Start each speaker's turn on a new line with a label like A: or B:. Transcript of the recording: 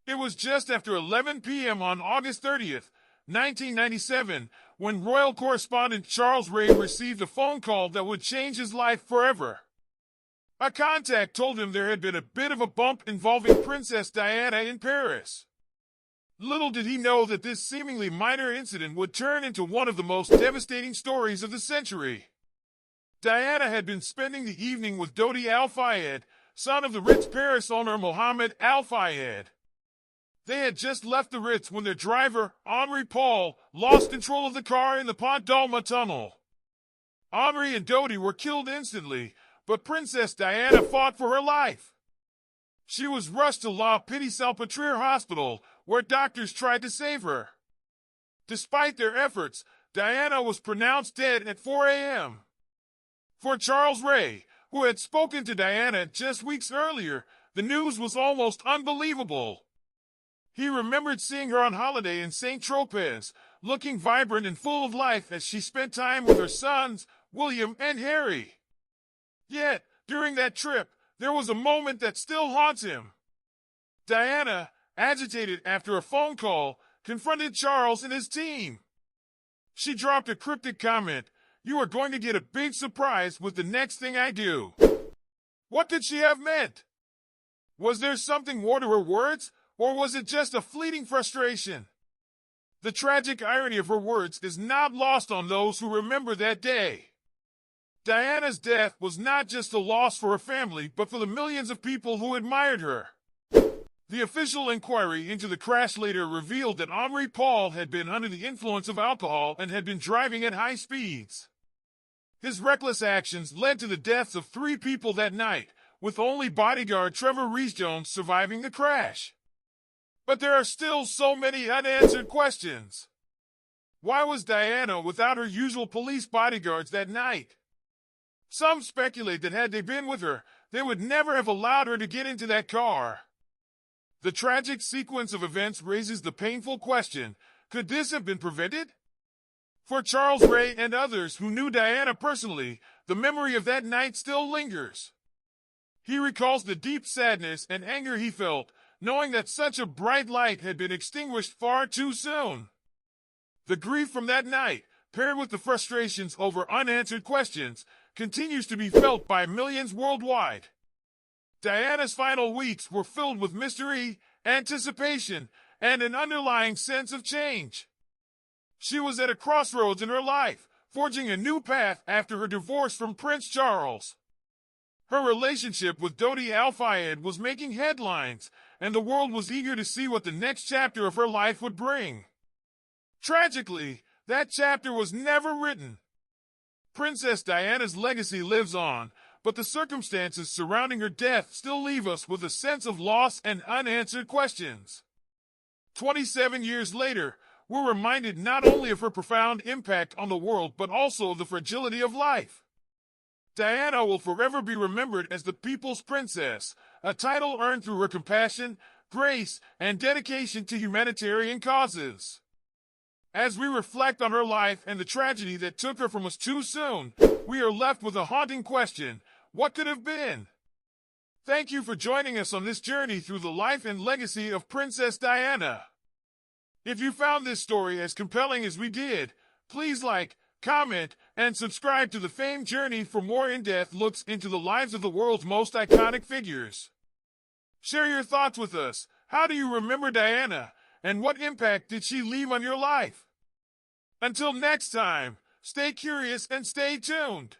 A: It was just after 11 p.m. on August 30th, 1997, when royal correspondent Charles Ray received a phone call that would change his life forever. A contact told him there had been a bit of a bump involving Princess Diana in Paris. Little did he know that this seemingly minor incident would turn into one of the most devastating stories of the century. Diana had been spending the evening with Dodi Al Fayed, son of the Ritz Paris owner Mohammed Al Fayed. They had just left the Ritz when their driver, Henri Paul, lost control of the car in the Pont d'Alma tunnel. Henri and Dodi were killed instantly, but Princess Diana fought for her life. She was rushed to La Petite-Salpêtrière Hospital, where doctors tried to save her. Despite their efforts, Diana was pronounced dead at 4 a.m. For Charles Ray, who had spoken to Diana just weeks earlier, the news was almost unbelievable. He remembered seeing her on holiday in Saint-Tropez, looking vibrant and full of life as she spent time with her sons, William and Harry. Yet, during that trip, there was a moment that still haunts him. Diana, agitated after a phone call, confronted Charles and his team. She dropped a cryptic comment, "You are going to get a big surprise with the next thing I do." What did she have meant? Was there something more to her words, or was it just a fleeting frustration? The tragic irony of her words is not lost on those who remember that day. Diana's death was not just a loss for her family, but for the millions of people who admired her. The official inquiry into the crash later revealed that Henri Paul had been under the influence of alcohol and had been driving at high speeds. His reckless actions led to the deaths of 3 people that night, with only bodyguard Trevor Rees-Jones surviving the crash. But there are still so many unanswered questions. Why was Diana without her usual police bodyguards that night? Some speculate that had they been with her, they would never have allowed her to get into that car. The tragic sequence of events raises the painful question, could this have been prevented? For Charles Ray and others who knew Diana personally, the memory of that night still lingers. He recalls the deep sadness and anger he felt, knowing that such a bright light had been extinguished far too soon. The grief from that night, paired with the frustrations over unanswered questions, continues to be felt by millions worldwide. Diana's final weeks were filled with mystery, anticipation, and an underlying sense of change. She was at a crossroads in her life, forging a new path after her divorce from Prince Charles. Her relationship with Dodi Al Fayed was making headlines, and the world was eager to see what the next chapter of her life would bring. Tragically, that chapter was never written. Princess Diana's legacy lives on, but the circumstances surrounding her death still leave us with a sense of loss and unanswered questions. 27 years later, we're reminded not only of her profound impact on the world but also of the fragility of life. Diana will forever be remembered as the people's princess, a title earned through her compassion, grace, and dedication to humanitarian causes. As we reflect on her life and the tragedy that took her from us too soon, we are left with a haunting question: what could have been? Thank you for joining us on this journey through the life and legacy of Princess Diana. If you found this story as compelling as we did, please like, comment, and subscribe to the famed journey for more in-depth looks into the lives of the world's most iconic figures. Share your thoughts with us. How do you remember Diana, and what impact did she leave on your life? Until next time, stay curious and stay tuned.